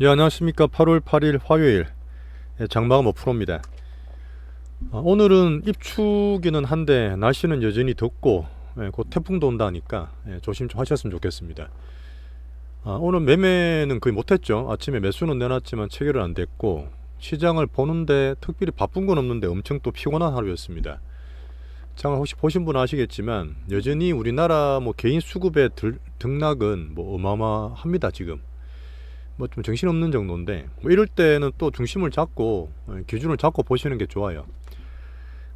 예, 안녕하십니까. 8월 8일 화요일 장마감 5%입니다. 오늘은 입추기는 한데 날씨는 여전히 덥고 곧 태풍도 온다니까 조심 좀 하셨으면 좋겠습니다. 오늘 매매는 거의 못했죠. 아침에 매수는 내놨지만 체결은 안 됐고 시장을 보는데 특별히 바쁜 건 없는데 엄청 또 피곤한 하루였습니다. 장을 혹시 보신 분은 아시겠지만 여전히 우리나라 뭐 개인 수급의 등락은 뭐 어마어마합니다. 지금 뭐 좀 정신없는 정도인데 뭐 이럴 때는 또 중심을 잡고 기준을 잡고 보시는 게 좋아요.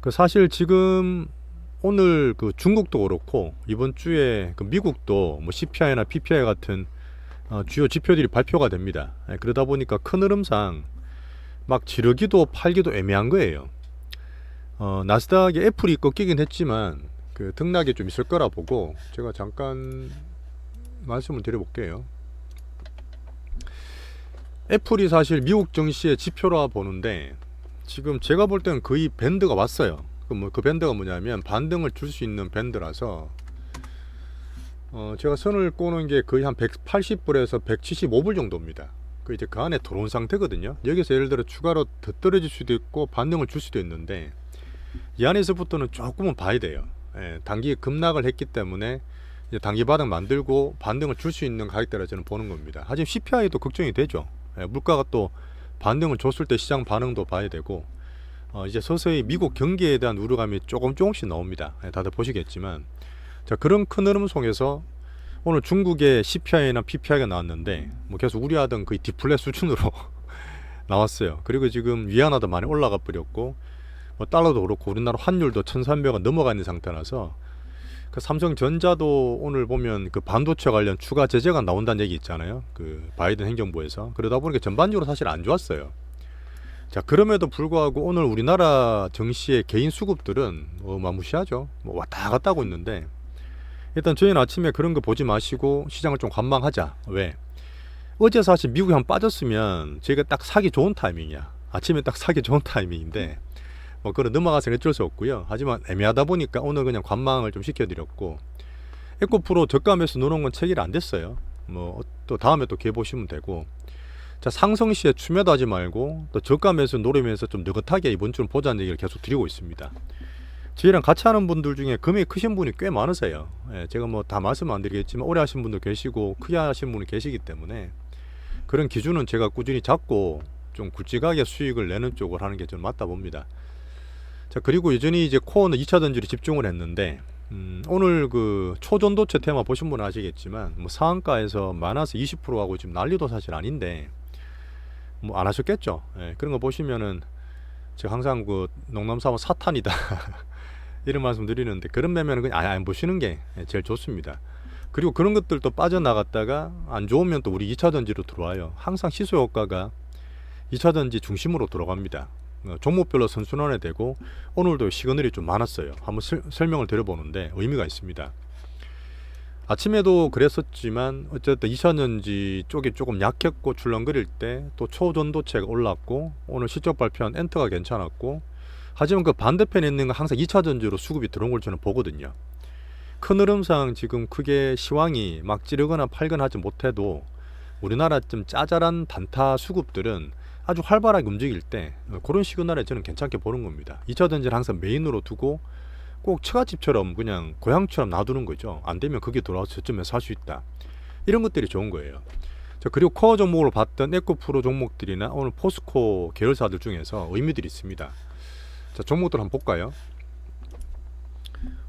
그 사실 지금 오늘 그 중국도 그렇고 이번 주에 그 미국도 뭐 CPI나 PPI 같은 주요 지표들이 발표가 됩니다. 그러다 보니까 큰 흐름상 막 지르기도 팔기도 애매한 거예요. 나스닥에 애플이 꺾이긴 했지만 그 등락이 좀 있을 거라 보고 제가 잠깐 말씀을 드려볼게요. 애플이 사실 미국 증시의 지표라 보는데 지금 제가 볼 때는 거의 밴드가 왔어요. 그 밴드가 뭐냐면 반등을 줄 수 있는 밴드라서 제가 선을 꼬는 게 거의 한 180불에서 175불 정도입니다. 이제 그 안에 들어온 상태거든요. 여기서 예를 들어 추가로 더 떨어질 수도 있고 반등을 줄 수도 있는데 이 안에서부터는 조금은 봐야 돼요. 단기 급락을 했기 때문에 이제 단기 바닥 만들고 반등을 줄 수 있는 가격대라 저는 보는 겁니다. 하지만 CPI도 걱정이 되죠. 물가가 또 반등을 줬을 때 시장 반응도 봐야 되고 이제 서서히 미국 경기에 대한 우려감이 조금씩 나옵니다. 다들 보시겠지만 자, 그런 큰 흐름 속에서 오늘 중국의 CPI나 PPI가 나왔는데 뭐 계속 우려하던 그 디플레 수준으로 나왔어요. 그리고 지금 위안화도 많이 올라가 버렸고 뭐 달러도 그렇고 우리나라 환율도 1300원 넘어가 있는 상태라서 그 삼성전자도 오늘 보면 그 반도체 관련 추가 제재가 나온다는 얘기 있잖아요. 그 바이든 행정부에서. 그러다 보니까 전반적으로 사실 안 좋았어요. 자, 그럼에도 불구하고 오늘 우리나라 증시의 개인 수급들은 어마무시하죠. 뭐 왔다 갔다 하고 있는데 일단 저희는 아침에 그런 거 보지 마시고 시장을 좀 관망하자. 왜? 어제 사실 미국이 한번 빠졌으면 저희가 딱 사기 좋은 타이밍이야. 아침에 딱 사기 좋은 타이밍인데 뭐 그런 넘어가서는 어쩔 수 없고요. 하지만 애매하다 보니까 오늘 그냥 관망을 좀 시켜드렸고 에코프로 저가매수 넣어놓은 건 체결 안 됐어요. 뭐 또 다음에 또 기회 보시면 되고 자, 상승시에 추매도 하지 말고 또 저가매수 노리면서 좀 느긋하게 이번 주는 보자는 얘기를 계속 드리고 있습니다. 저희랑 같이 하는 분들 중에 금액이 크신 분이 꽤 많으세요. 제가 뭐 다 말씀 안 드리겠지만 오래 하신 분도 계시고 크게 하신 분이 계시기 때문에 그런 기준은 제가 꾸준히 잡고 좀 굵직하게 수익을 내는 쪽을 하는 게 좀 맞다 봅니다. 자, 그리고 여전히 이제 코어는 2차 전지를 집중을 했는데 오늘 그 초전도체 테마 보신 분은 아시겠지만 뭐 상한가에서 마이너스 20%하고 지금 난리도 사실 아닌데 뭐 안 하셨겠죠. 그런 거 보시면은 제가 항상 그 농담삼아 사탄이다 이런 말씀 드리는데 그런 매매는 그냥 안 보시는 게 제일 좋습니다. 그리고 그런 것들도 빠져나갔다가 안 좋으면 또 우리 2차 전지로 들어와요. 항상 시소 효과가 2차 전지 중심으로 들어갑니다. 종목별로 선순환이 되고 오늘도 시그널이 좀 많았어요. 한번 설명을 드려보는데 의미가 있습니다. 아침에도 그랬었지만 어쨌든 2차전지 쪽이 조금 약했고 출렁거릴 때 또 초전도체가 올랐고 오늘 실적 발표한 엔터가 괜찮았고 하지만 그 반대편에 있는 건 항상 2차전지로 수급이 들어온 걸 저는 보거든요. 큰 흐름상 지금 크게 시황이 막 찌르거나 팔거나 하지 못해도 우리나라 좀 짜잘한 단타 수급들은 아주 활발하게 움직일 때 그런 시그널에 저는 괜찮게 보는 겁니다. 2차전지를 항상 메인으로 두고 꼭 처갓집처럼 그냥 고향처럼 놔두는 거죠. 안 되면 그게 돌아와서 저쯤에 살 수 있다. 이런 것들이 좋은 거예요. 자, 그리고 코어 종목으로 봤던 에코프로 종목들이나 오늘 포스코 계열사들 중에서 의미들이 있습니다. 자, 종목들 한번 볼까요?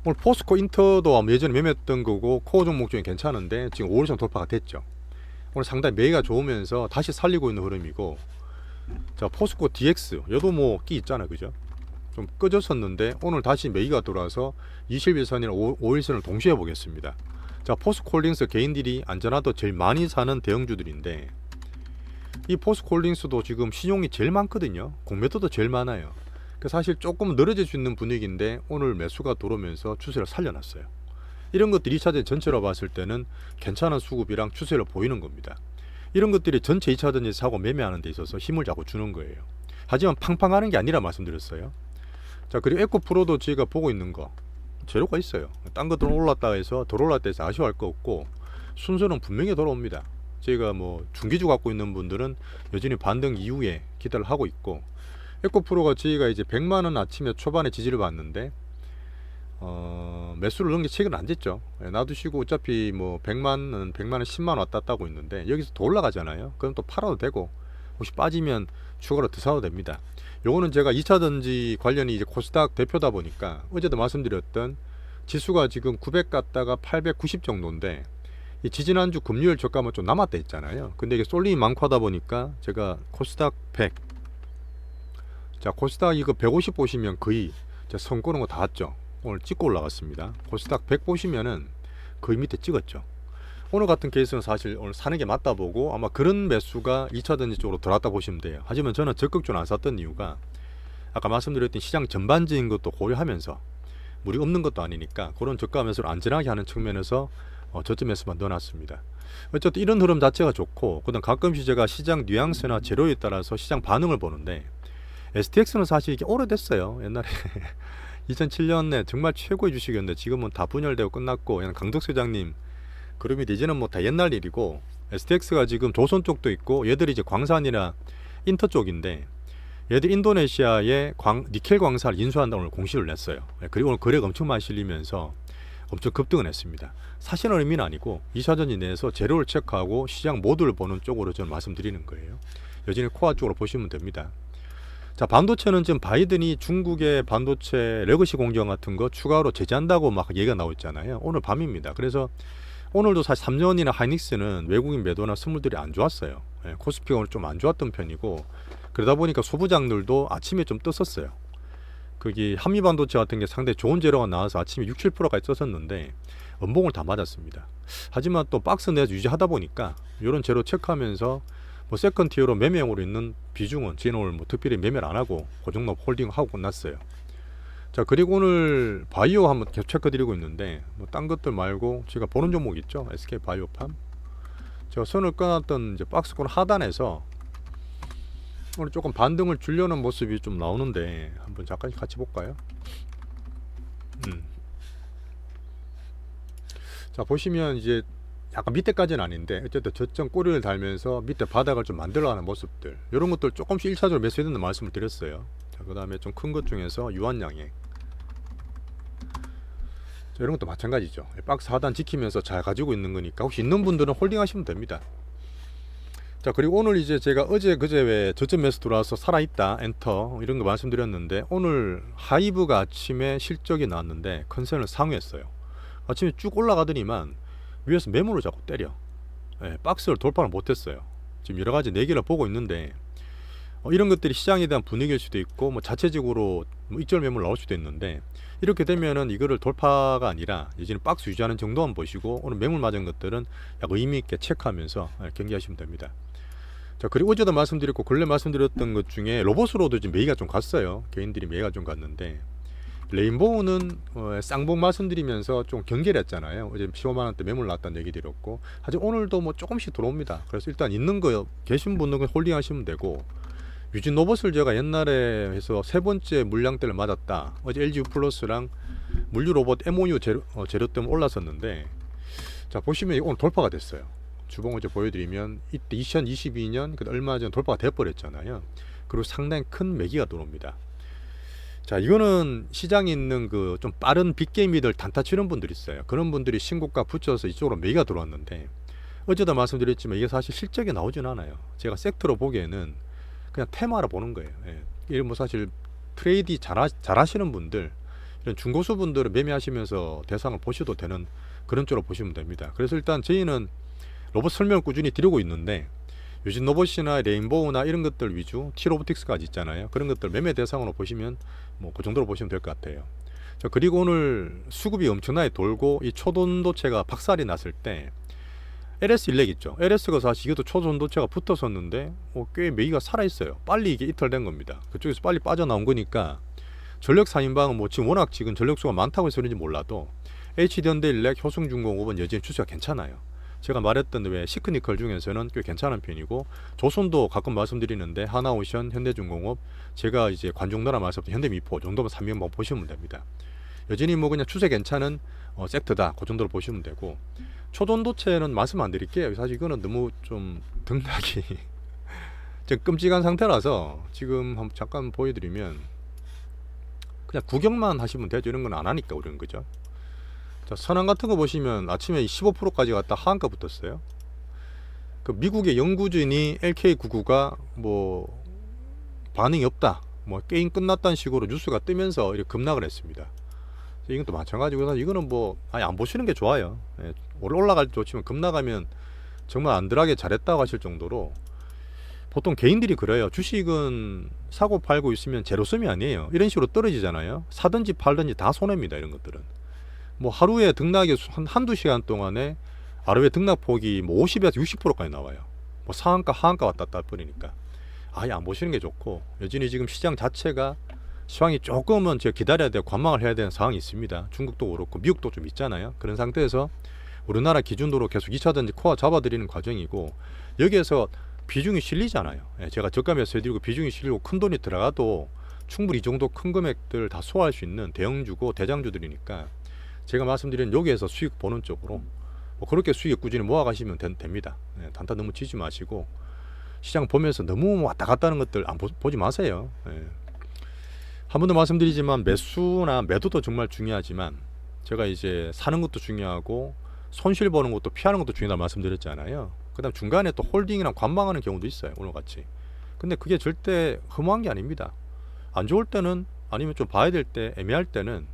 오늘 포스코 인터도 예전에 매매했던 거고 코어 종목 중에 괜찮은데 지금 5일선 돌파가 됐죠. 오늘 상당히 매기가 좋으면서 다시 살리고 있는 흐름이고 자, 포스코 DX 여도 뭐 끼 있잖아요. 그죠? 좀 꺼졌었는데 오늘 다시 매기가 돌아서 21선이나 5일선을 동시에 보겠습니다. 자, 포스코홀딩스 개인들이 안전하도 제일 많이 사는 대형주들인데 이 포스코홀딩스도 지금 신용이 제일 많거든요. 공매도도 제일 많아요. 사실 조금 늘어질 수 있는 분위기인데 오늘 매수가 들어오면서 추세를 살려놨어요. 이런 것들이 2차전 전체로 봤을 때는 괜찮은 수급이랑 추세를 보이는 겁니다. 이런 것들이 전체 2차전지 사고 매매하는 데 있어서 힘을 자꾸 주는 거예요. 하지만 팡팡하는 게 아니라 말씀드렸어요. 자, 그리고 에코프로도 저희가 보고 있는 거 재료가 있어요. 딴 것들은 올랐다 해서 덜 올랐다 해서 아쉬워할 거 없고 순서는 분명히 돌아옵니다. 저희가 뭐 중기주 갖고 있는 분들은 여전히 반등 이후에 기대를 하고 있고, 에코프로가 저희가 이제 100만원 아침에 초반에 지지를 봤는데 매수를 넣은 게 최근에 안 됐죠. 놔두시고 어차피 뭐 100만원 10만원 왔다 갔다 하고 있는데 여기서 더 올라가잖아요. 그럼 또 팔아도 되고, 혹시 빠지면 추가로 더 사도 됩니다. 요거는 제가 2차전지 관련이 이제 코스닥 대표다 보니까 어제도 말씀드렸던 지수가 지금 900 갔다가 890 정도인데, 이 지지난주 금요일 저가만 좀 남았다 했잖아요. 근데 이게 쏠림이 많고 하다 보니까 제가 코스닥 100, 자 코스닥 이거 150 보시면 거의 제가 선 꼬는 거 다 왔죠. 오늘 찍고 올라갔습니다. 코스닥 100 보시면은 거의 밑에 찍었죠. 오늘 같은 케이스는 사실 오늘 사는 게 맞다 보고, 아마 그런 매수가 2차전지 쪽으로 들어왔다 보시면 돼요. 하지만 저는 적극적으로 안 샀던 이유가 아까 말씀드렸던 시장 전반적인 것도 고려하면서 물이 없는 것도 아니니까 그런 저가 매수를 안전하게 하는 측면에서 저점 매수만 넣어놨습니다. 어쨌든 이런 흐름 자체가 좋고, 그다음 가끔씩 제가 시장 뉘앙스나 재료에 따라서 시장 반응을 보는데, STX는 사실 이게 오래됐어요. 옛날에 2007년에 정말 최고의 주식이었는데 지금은 다 분열되고 끝났고, 그냥 강덕수 회장님 그룹이 이제는 뭐 다 옛날 일이고, STX가 지금 조선 쪽도 있고, 얘들이 이제 광산이나 인터 쪽인데, 얘들 인도네시아에 니켈 광산을 인수한다고 오늘 공시를 냈어요. 그리고 오늘 거래가 엄청 많이 실리면서 엄청 급등을 했습니다. 사실은 의미는 아니고 2차전지 내에서 재료를 체크하고 시장 모드를 보는 쪽으로 저는 말씀드리는 거예요. 여전히 코어 쪽으로 보시면 됩니다. 자, 반도체는 지금 바이든이 중국의 반도체 레거시 공정 같은 거 추가로 제재한다고 막 얘기가 나오고 있잖아요. 오늘 밤입니다. 그래서 오늘도 사실 3년이나 하이닉스는 외국인 매도나 선물들이 안 좋았어요. 코스피가 오늘 좀 안 좋았던 편이고, 그러다 보니까 소부장들도 아침에 좀 떴었어요. 거기 한미반도체 같은 게 상당히 좋은 재료가 나와서 아침에 6, 7%까지 떴었는데 음봉을 다 맞았습니다. 하지만 또 박스 내에서 유지하다 보니까 이런 재료 체크하면서 뭐 세컨 티어로 매매형으로 있는 비중은 저는 오늘 뭐 특별히 매매를 안 하고 고정로 홀딩하고 끝났어요. 자, 그리고 오늘 바이오 한번 계속 체크 드리고 있는데, 뭐 딴 것들 말고 제가 보는 종목 있죠, SK 바이오팜. 제가 선을 끊었던 이제 박스권 하단에서 오늘 조금 반등을 주려는 모습이 좀 나오는데, 한번 잠깐 같이 볼까요? 자, 보시면 이제 약간 밑에까지는 아닌데 어쨌든 저점 꼬리를 달면서 밑에 바닥을 좀 만들어가는 모습들, 이런 것들 조금씩 1차적으로 매수해야 된다는 말씀을 드렸어요. 자, 그 다음에 좀 큰 것 중에서 유한양액, 자, 이런 것도 마찬가지죠. 박스 하단 지키면서 잘 가지고 있는 거니까 혹시 있는 분들은 홀딩 하시면 됩니다. 자, 그리고 오늘 이제 제가 어제 그제 왜 저점 매수 들어와서 살아있다 엔터 이런 거 말씀드렸는데, 오늘 하이브가 아침에 실적이 나왔는데 컨센을 상회했어요. 아침에 쭉 올라가더니만 위에서 매물을 자꾸 때려. 박스를 돌파를 못했어요. 지금 여러 가지 내기를 보고 있는데, 이런 것들이 시장에 대한 분위기일 수도 있고, 뭐 자체적으로 뭐 익절 매물 나올 수도 있는데, 이렇게 되면은 이거를 돌파가 아니라 이제는 박스 유지하는 정도만 보시고, 오늘 매물 맞은 것들은 약 의미 있게 체크하면서 경기하시면 됩니다. 자, 그리고 어제도 말씀드렸고 근래 말씀드렸던 것 중에 로봇으로도 지금 매기가 좀 갔어요. 개인들이 매기가 좀 갔는데, 레인보우는 쌍봉 말씀드리면서 좀 경계를 했잖아요. 어제 15만원대 매물 났다는 얘기 드렸고, 하지만 오늘도 뭐 조금씩 들어옵니다. 그래서 일단 있는 거 계신 분들은 홀딩 하시면 되고, 유진 로봇을 제가 옛날에 해서 세 번째 물량대를 맞았다. 어제 LG U+랑 물류 로봇 MOU 재료 때문에 올랐었는데, 자, 보시면 오늘 돌파가 됐어요. 주봉 어제 보여드리면 이때 2022년 얼마 전 돌파가 돼버렸잖아요. 그리고 상당히 큰 매기가 들어옵니다. 자, 이거는 시장에 있는 그 좀 빠른 빅게임이들 단타 치는 분들이 있어요. 그런 분들이 신고가 붙여서 이쪽으로 매기가 들어왔는데, 어제도 말씀드렸지만 이게 사실 실적이 나오진 않아요. 제가 섹터로 보기에는 그냥 테마로 보는 거예요. 이런 뭐 사실 트레이디 잘하시는 분들, 이런 중고수 분들은 매매하시면서 대상을 보셔도 되는 그런 쪽으로 보시면 됩니다. 그래서 일단 저희는 로봇 설명을 꾸준히 드리고 있는데, 유진 로봇이나 레인보우나 이런 것들 위주, T로보틱스까지 있잖아요. 그런 것들 매매 대상으로 보시면 뭐 그 정도로 보시면 될 것 같아요. 자, 그리고 오늘 수급이 엄청나게 돌고 이 초전도체가 박살이 났을 때 LS 일렉 있죠. LS가 사실 이것도 초전도체가 붙었었는데 꽤 매기가 살아있어요. 빨리 이게 이탈된 겁니다. 그쪽에서 빨리 빠져나온 거니까 전력 4인방은 뭐 지금 워낙 지금 전력수가 많다고 해서 그런지 몰라도 HD현대일렉, 효승중공업은 여전히 추세가 괜찮아요. 제가 말했던 왜 시크니컬 중에서는 꽤 괜찮은 편이고, 조선도 가끔 말씀드리는데 하나오션, 현대중공업, 제가 이제 관중나라 말씀드린 현대미포 정도만 3명만 보시면 됩니다. 여전히 뭐 그냥 추세 괜찮은 섹터다, 그 정도로 보시면 되고, 초전도체는 말씀 안 드릴게요. 사실 이거는 너무 좀 등락이 좀 끔찍한 상태라서 지금 한번 잠깐 보여드리면 그냥 구경만 하시면 되죠. 이런 건 안 하니까 우리는. 그죠? 자, 선황 같은 거 보시면 아침에 15%까지 갔다 하한가 붙었어요. 그 미국의 연구진이 LK99가 뭐 반응이 없다, 뭐 게임 끝났다는 식으로 뉴스가 뜨면서 이렇게 급락을 했습니다. 이건 또 마찬가지고, 이거는 뭐 아예 안 보시는 게 좋아요. 예, 올라갈 때 좋지만 급락하면 정말 안드라게 잘했다고 하실 정도로. 보통 개인들이 그래요. 주식은 사고 팔고 있으면 제로섬이 아니에요. 이런 식으로 떨어지잖아요. 사든지 팔든지 다 손해입니다. 이런 것들은 뭐 하루에 등락이 한두 시간 동안에 하루에 등락폭이 뭐 50에서 60%까지 나와요. 뭐 상한가 하한가 왔다 갔다 할 뿐이니까 아예 안 보시는 게 좋고, 여전히 지금 시장 자체가 시황이 조금은 제가 기다려야 되고 관망을 해야 되는 상황이 있습니다. 중국도 그렇고 미국도 좀 있잖아요. 그런 상태에서 우리나라 기준으로 계속 2차전지 코어 잡아드리는 과정이고, 여기에서 비중이 실리잖아요. 예, 제가 저가에서 해드리고 비중이 실리고 큰 돈이 들어가도 충분히 이 정도 큰 금액들 다 소화할 수 있는 대형주고 대장주들이니까 제가 말씀드린 여기에서 수익 보는 쪽으로 뭐 그렇게 수익 꾸준히 모아가시면 됩니다. 예, 단타 너무 치지 마시고 시장 보면서 너무 왔다 갔다 하는 것들 보지 마세요. 예. 한 번 더 말씀드리지만 매수나 매도도 정말 중요하지만 제가 이제 사는 것도 중요하고 손실 보는 것도 피하는 것도 중요하다 말씀드렸잖아요. 그 다음 중간에 또 홀딩이랑 관망하는 경우도 있어요. 오늘같이. 근데 그게 절대 허무한 게 아닙니다. 안 좋을 때는, 아니면 좀 봐야 될 때, 애매할 때는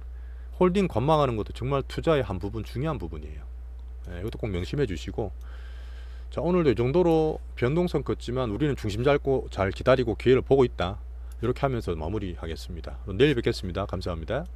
홀딩 관망하는 것도 정말 투자의 한 부분, 중요한 부분이에요. 예, 이것도 꼭 명심해 주시고, 자, 오늘도 이 정도로 변동성 컸지만 우리는 중심 잡고 잘 기다리고 기회를 보고 있다, 이렇게 하면서 마무리하겠습니다. 내일 뵙겠습니다. 감사합니다.